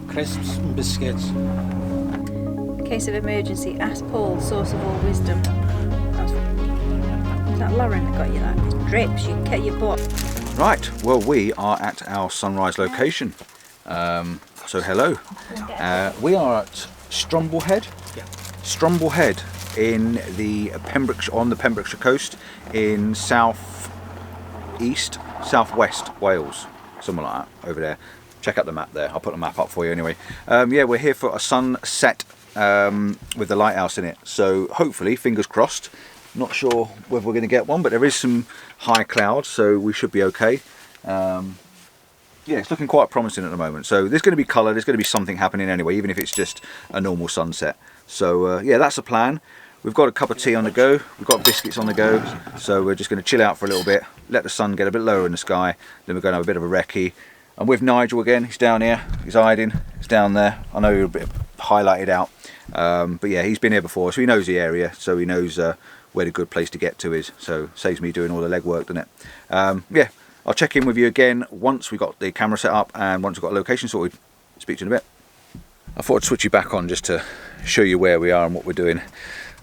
Crisps and biscuits. In case of emergency, ask Paul, source of all wisdom. Is that Lauren that got you that? It drips, you get your butt. Right, well, we are at our sunrise location. So hello. We are at Strumble Head. Yeah. Strumble Head in the on the Pembrokeshire coast in southwest Wales, something like that over there. Check out the map there. I'll put the map up for you anyway. Yeah, we're here for a sunset with the lighthouse in it. So hopefully, fingers crossed. Not sure whether we're going to get one, but there is some high clouds, so we should be okay. Yeah, it's looking quite promising at the moment. So there's going to be colour, there's going to be something happening anyway, even if it's just a normal sunset. So yeah, that's the plan. We've got a cup of tea on the go, we've got biscuits on the go, so we're just going to chill out for a little bit, let the sun get a bit lower in the sky, then we're going to have a bit of a recce. I'm with Nigel again, he's down here, he's hiding, he's down there. I know you're a bit highlighted out, but yeah, he's been here before, so he knows the area, so he knows where the good place to get to is, so saves me doing all the legwork, doesn't it? Yeah, I'll check in with you again once we got the camera set up and once we've got a location sorted. Speak to you in a bit. I thought I'd switch you back on just to show you where we are and what we're doing.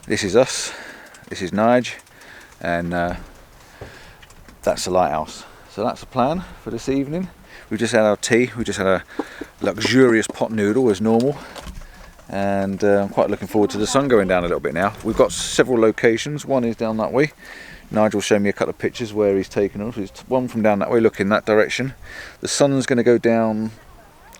This is us, this is Nige, and that's the lighthouse. So that's the plan for this evening. We've just had our tea, we just had a luxurious pot noodle as normal, and I'm quite looking forward to the sun going down a little bit now. We've got several locations. One is down that way. Nigel showed me a couple of pictures where he's taken us. There's one from down that way, look in that direction. The sun's going to go down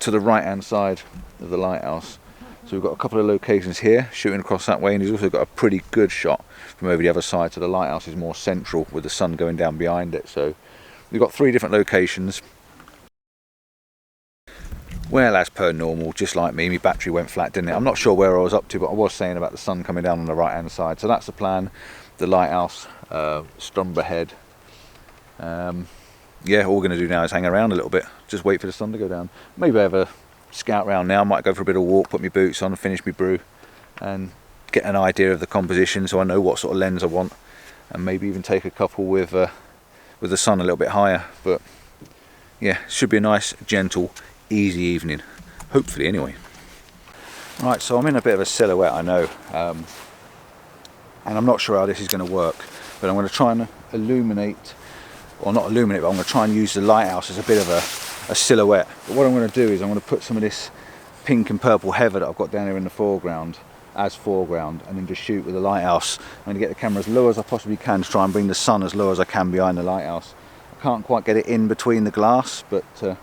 to the right hand side of the lighthouse. So we've got a couple of locations here shooting across that way, and he's also got a pretty good shot from over the other side, so the lighthouse is more central with the sun going down behind it. So we've got 3 different locations. Well, as per normal, just like me, my battery went flat, didn't it? I'm not sure where I was up to, but I was saying about the sun coming down on the right hand side. So that's the plan. The lighthouse, Strumble Head. Yeah, all we're going to do now is hang around a little bit, just wait for the sun to go down. Maybe have a scout round now, might go for a bit of walk, put my boots on and finish my brew and get an idea of the composition so I know what sort of lens I want, and maybe even take a couple with the sun a little bit higher. But yeah, should be a nice, gentle, easy evening, hopefully anyway. Right, so I'm in a bit of a silhouette, I know, and I'm not sure how this is going to work, but I'm going to try and illuminate, or not illuminate, but I'm going to try and use the lighthouse as a bit of a silhouette. But what I'm going to do is I'm going to put some of this pink and purple heather that I've got down here in the foreground as foreground, and then just shoot with the lighthouse. I'm going to get the camera as low as I possibly can to try and bring the sun as low as I can behind the lighthouse. I can't quite get it in between the glass, but I'm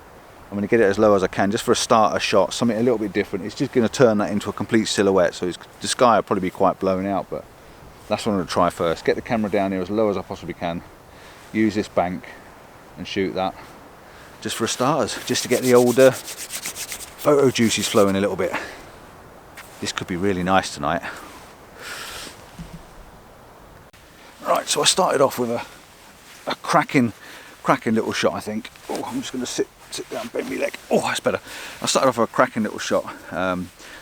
going to get it as low as I can just for a starter shot, something a little bit different. It's just going to turn that into a complete silhouette, so the sky will probably be quite blown out, but that's what I'm going to try first. Get the camera down here as low as I possibly can, use this bank and shoot that just for starters, just to get the old photo juices flowing a little bit. This could be really nice tonight. Right, so I started off with a cracking little shot, I think. Oh, I'm just going to sit down, bend my leg. Oh, that's better. I started off with a cracking little shot,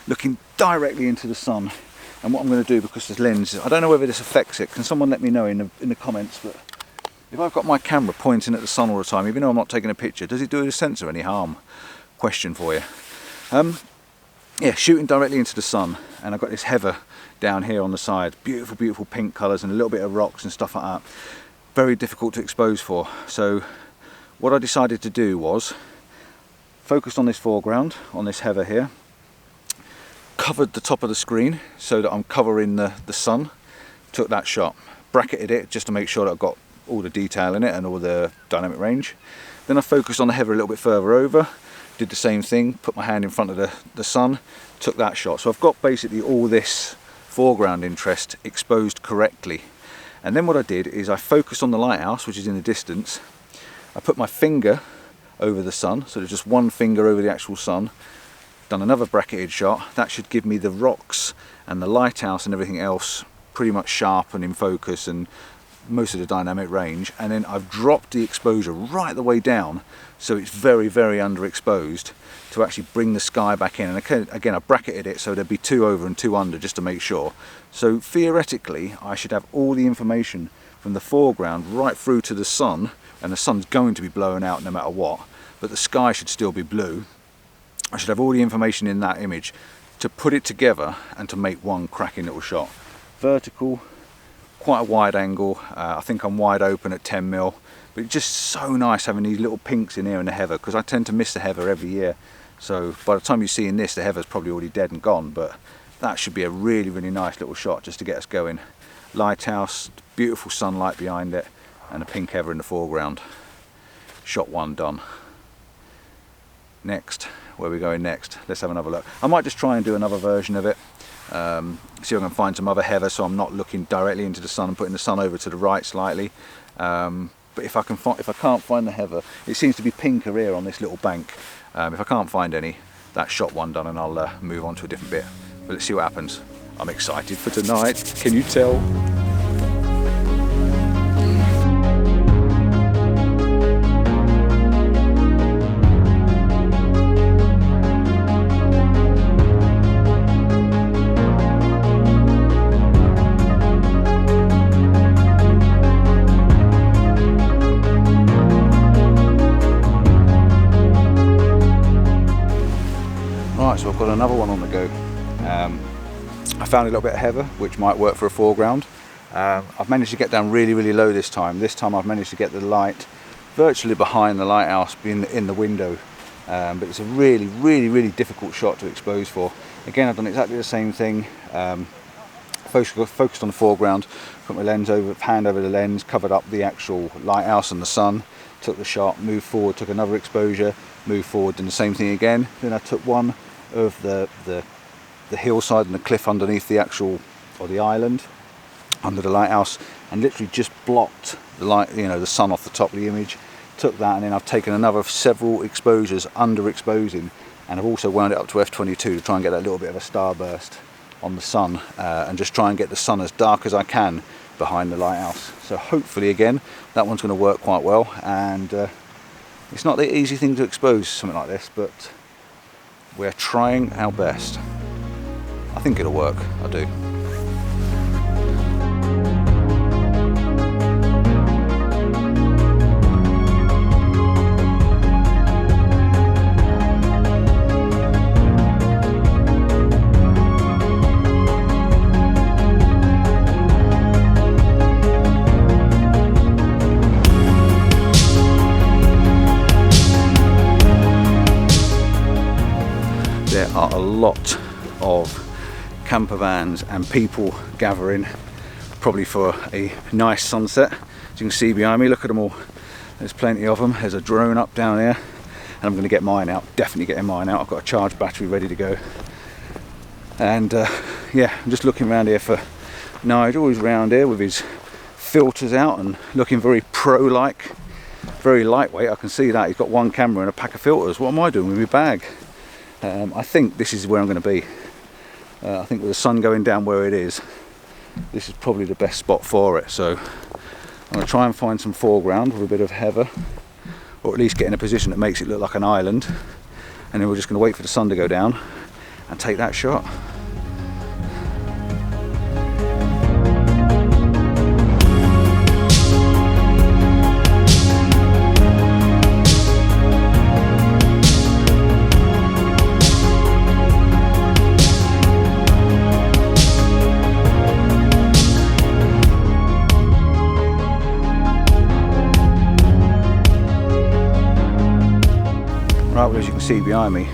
looking directly into the sun. And what I'm going to do, because this lens, I don't know whether this affects it, can someone let me know in the comments, but if I've got my camera pointing at the sun all the time, even though I'm not taking a picture, does it do the sensor any harm? Question for you. Yeah, shooting directly into the sun, and I've got this heather down here on the side. Beautiful, beautiful pink colours and a little bit of rocks and stuff like that. Very difficult to expose for. So what I decided to do was focused on this foreground, on this heather here, covered the top of the screen so that I'm covering the sun, took that shot, bracketed it just to make sure that I've got all the detail in it and all the dynamic range. Then I focused on the heather a little bit further over, did the same thing, put my hand in front of the sun, took that shot. So I've got basically all this foreground interest exposed correctly. And then what I did is I focused on the lighthouse, which is in the distance. I put my finger over the sun, so there's just one finger over the actual sun, done another bracketed shot. That should give me the rocks and the lighthouse and everything else pretty much sharp and in focus and most of the dynamic range. And then I've dropped the exposure right the way down, so it's very, very underexposed to actually bring the sky back in. And again, I bracketed it so there'd be 2 over and 2 under just to make sure. So theoretically, I should have all the information from the foreground right through to the sun, and the sun's going to be blowing out no matter what. but the sky should still be blue. I should have all the information in that image to put it together and to make one cracking little shot. Vertical, quite a wide angle. I think I'm wide open at 10mm, but it's just so nice having these little pinks in here in the heather, because I tend to miss the heather every year. So by the time you see in this, the heather's probably already dead and gone, but that should be a really, really nice little shot just to get us going. Lighthouse, beautiful sunlight behind it, and a pink heather in the foreground. Shot one done. Next, where are we going next? Let's have another look. I might just try and do another version of it. See if I can find some other heather so I'm not looking directly into the sun and putting the sun over to the right slightly. But if I can't find the heather, it seems to be pinker here on this little bank. If I can't find any, that's shot one done, and I'll move on to a different bit. But let's see what happens. I'm excited for tonight. Can you tell? So I've got another one on the go. I found a little bit of heather which might work for a foreground. I've managed to get down really, really low this time. This time I've managed to get the light virtually behind the lighthouse, being in the window. But it's a really, really, really difficult shot to expose for. Again, I've done exactly the same thing. Focused on the foreground, put my hand over the lens, covered up the actual lighthouse and the sun, took the shot, moved forward, took another exposure, moved forward, did the same thing again. Then I took one of the hillside and the cliff underneath the the island under the lighthouse, and literally just blocked the light, the sun off the top of the image. Took that, and then I've taken another several exposures underexposing, and I've also wound it up to f22 to try and get that little bit of a starburst on the sun, and just try and get the sun as dark as I can behind the lighthouse. So hopefully, again, that one's going to work quite well. And it's not the easy thing to expose something like this, but we're trying our best. I think it'll work. I do. There are a lot of camper vans and people gathering, probably for a nice sunset. As you can see behind me, look at them all. There's plenty of them. There's a drone up down here, and I'm going to get mine out. Definitely getting mine out. I've got a charged battery ready to go. And yeah, I'm just looking around here for Nigel, who's around here with his filters out and looking very pro-like, very lightweight. I can see that he's got one camera and a pack of filters. What am I doing with my bag? I think this is where I'm going to be. I think with the sun going down where it is, this is probably the best spot for it. So I'm going to try and find some foreground with a bit of heather, or at least get in a position that makes it look like an island, and then we're just going to wait for the sun to go down and take that shot. Right, well, as you can see behind me,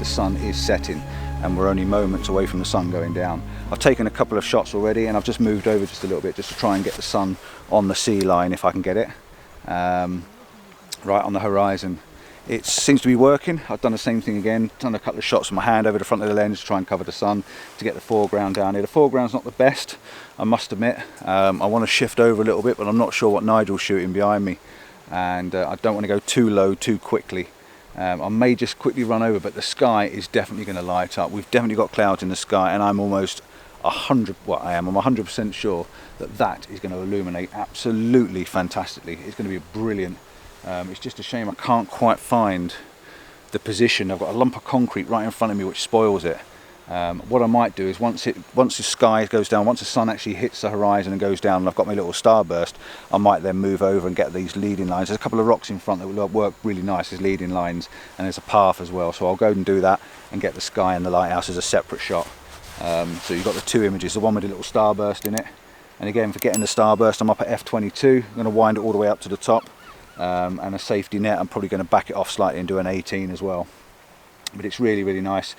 the sun is setting and we're only moments away from the sun going down. I've taken a couple of shots already, and I've just moved over just a little bit just to try and get the sun on the sea line if I can get it, right on the horizon. It seems to be working. I've done the same thing again, done a couple of shots with my hand over the front of the lens to try and cover the sun to get the foreground down here. The foreground's not the best, I must admit. I want to shift over a little bit, but I'm not sure what Nigel's shooting behind me, and I don't want to go too low too quickly. I may just quickly run over, but the sky is definitely going to light up. We've definitely got clouds in the sky, and I'm almost 100% sure that that is going to illuminate absolutely fantastically. It's going to be brilliant. It's just a shame I can't quite find the position. I've got a lump of concrete right in front of me which spoils it. What I might do is once the sky goes down, once the sun actually hits the horizon and goes down, and I've got my little starburst, I might then move over and get these leading lines. There's a couple of rocks in front that will work really nice as leading lines, and there's a path as well, so I'll go and do that and get the sky and the lighthouse as a separate shot. So you've got the two images, the one with the little starburst in it, and again for getting the starburst I'm up at f22. I'm going to wind it all the way up to the top, and a safety net. I'm probably going to back it off slightly and do an 18 as well, but it's really, really nice.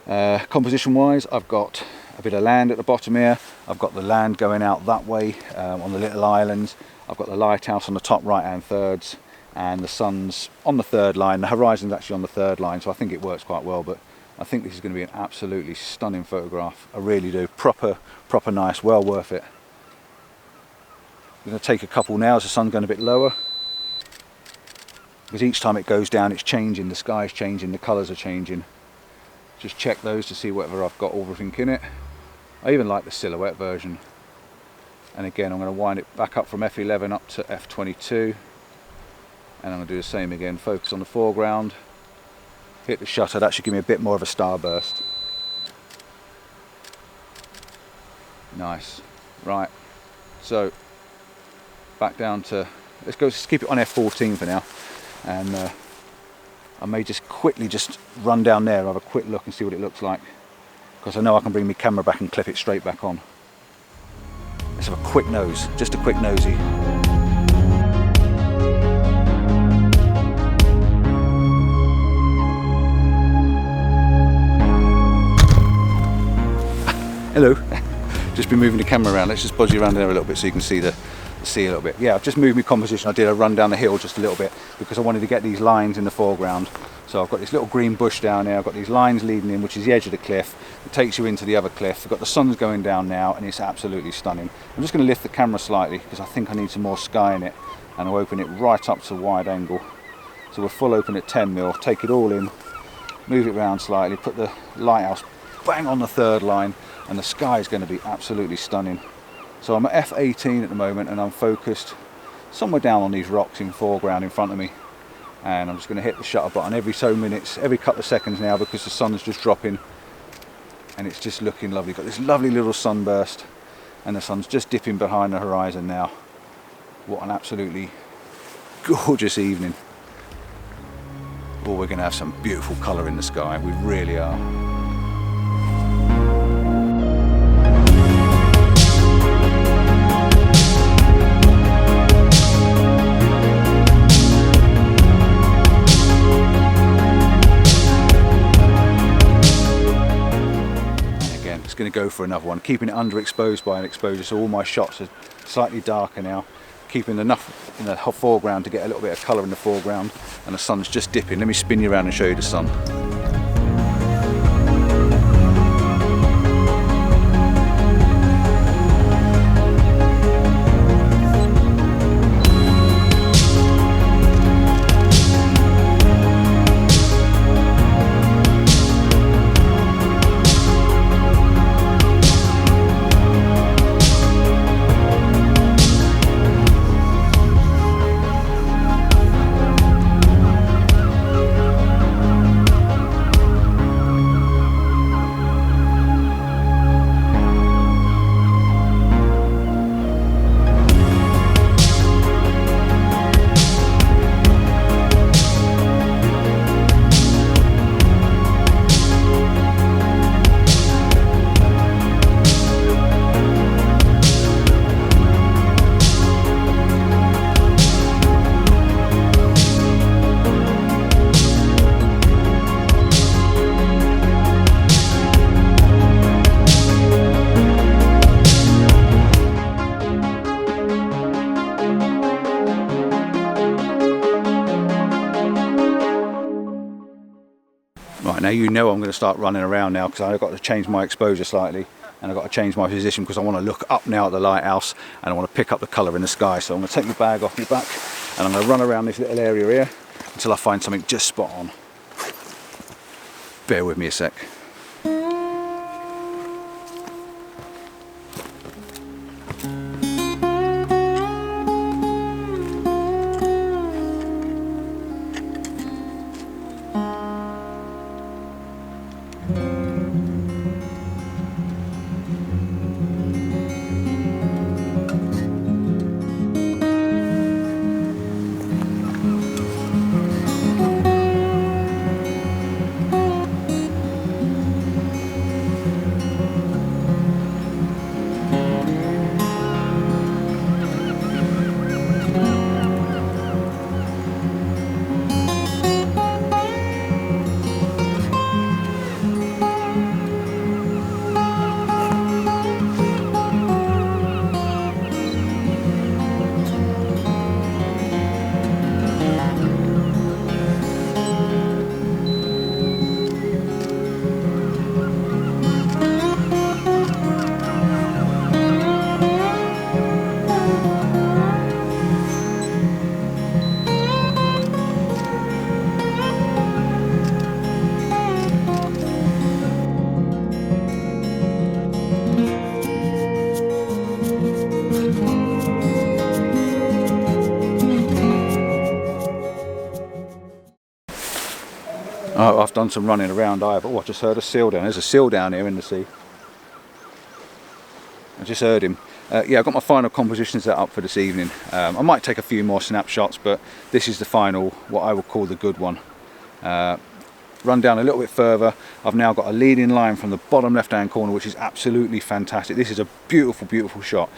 Composition wise, I've got a bit of land at the bottom here, I've got the land going out that way on the little islands, I've got the lighthouse on the top right hand thirds, and the sun's on the third line. The horizon's actually on the third line, so I think it works quite well, but I think this is going to be an absolutely stunning photograph. I really do. Proper nice, well worth it. I'm going to take a couple now as the sun's going a bit lower, because each time it goes down it's changing, the sky's changing, the colours are changing. Just check those to see whether I've got everything in it. I even like the silhouette version. And again, I'm going to wind it back up from f11 up to f22. And I'm going to do the same again, focus on the foreground, hit the shutter. That should give me a bit more of a starburst. Nice. Right, so back down to, let's keep it on f14 for now. And I may just quickly just run down there and have a quick look and see what it looks like, because I know I can bring my camera back and clip it straight back on. Let's have a quick nose, just a quick nosy. Hello. Just been moving the camera around. Let's just buzz you around there a little bit so you can see the sea a little bit. Yeah, I've just moved my composition. I did a run down the hill just a little bit because I wanted to get these lines in the foreground. So I've got this little green bush down there, I've got these lines leading in, which is the edge of the cliff. It takes you into the other cliff. I've got the sun's going down now and it's absolutely stunning. I'm just going to lift the camera slightly because I think I need some more sky in it, and I'll open it right up to wide angle. So we're full open at 10mm, take it all in, move it around slightly, put the lighthouse bang on the third line, and the sky is going to be absolutely stunning. So I'm at f18 at the moment and I'm focused somewhere down on these rocks in foreground in front of me, and I'm just going to hit the shutter button every so minutes, every couple of seconds now, because the sun's just dropping and it's just looking lovely. Got this lovely little sunburst and the sun's just dipping behind the horizon now. What an absolutely gorgeous evening. Oh, we're going to have some beautiful colour in the sky, we really are. Going to go for another one, keeping it underexposed by an exposure, so all my shots are slightly darker now, keeping enough in the foreground to get a little bit of colour in the foreground, and the sun's just dipping. Let me spin you around and show you the sun. Right, now you know I'm going to start running around now because I've got to change my exposure slightly, and I've got to change my position because I want to look up now at the lighthouse and I want to pick up the colour in the sky. So I'm going to take my bag off my back and I'm going to run around this little area here until I find something just spot on. Bear with me a sec. Oh, I've done some running around. I just heard a seal down. There's a seal down here in the sea. I just heard him. Yeah, I've got my final composition set up for this evening. I might take a few more snapshots, but this is the final, what I would call the good one. Run down a little bit further. I've now got a leading line from the bottom left hand corner, which is absolutely fantastic. This is a beautiful, beautiful shot.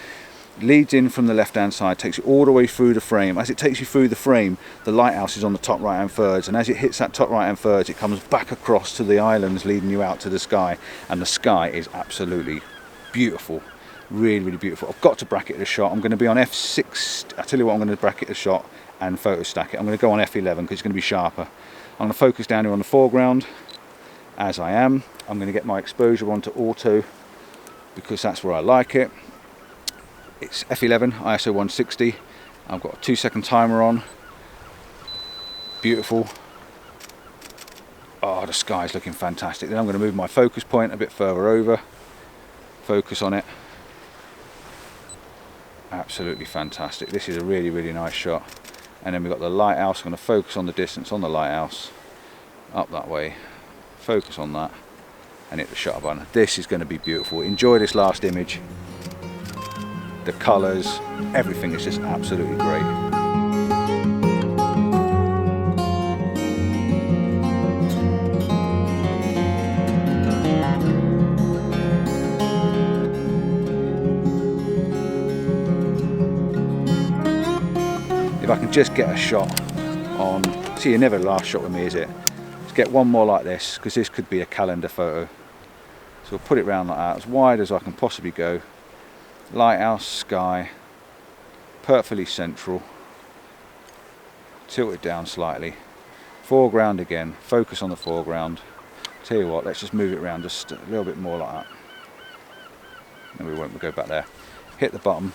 Leads in from the left hand side, takes you all the way through the frame. As it takes you through the frame, the lighthouse is on the top right hand thirds, and as it hits that top right hand thirds, it comes back across to the islands, leading you out to the sky, and the sky is absolutely beautiful. Really, really beautiful. I've got to bracket the shot. I'm going to be on f6. I tell you what, I'm going to bracket the shot and photo stack it. I'm going to go on f11 because it's going to be sharper. I'm going to focus down here on the foreground as I am. I'm going to get my exposure onto auto because that's where I like it. It's f11 ISO 160. I've got a 2-second timer on. Beautiful. Oh, the sky's looking fantastic. Then I'm going to move my focus point a bit further over. Focus on it. Absolutely fantastic. This is a really, really nice shot. And then we've got the lighthouse. I'm going to focus on the distance on the lighthouse. Up that way. Focus on that. And hit the shutter button. This is going to be beautiful. Enjoy this last image. The colours, everything is just absolutely great. If I can just get a shot on, see, you're never the last shot with me, is it? Let's get one more like this, because this could be a calendar photo. So we'll put it round like that, as wide as I can possibly go. Lighthouse, sky, perfectly central. Tilt it down slightly. Foreground again, focus on the foreground. Tell you what, let's just move it around just a little bit more like that. And we won't, we'll go back there. Hit the bottom.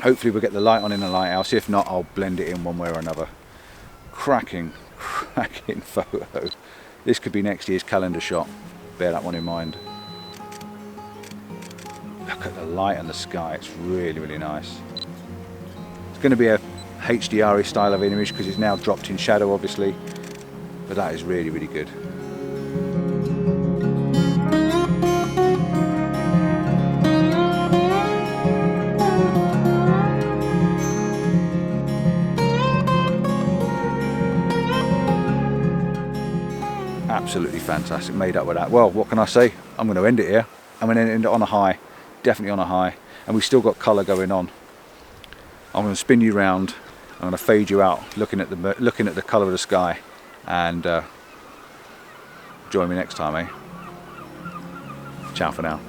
Hopefully we'll get the light on in the lighthouse. If not, I'll blend it in one way or another. Cracking, cracking photo. This could be next year's calendar shot. Bear that one in mind. Look at the light and the sky. It's really, really nice. It's going to be a HDRE style of image because it's now dropped in shadow, obviously. But that is really, really good. Absolutely fantastic, made up with that. Well, what can I say? I'm going to end it here. I'm going to end it on a high, definitely on a high, and we've still got colour going on. I'm going to spin you round. I'm going to fade you out, looking at the colour of the sky, and join me next time, eh? Ciao for now.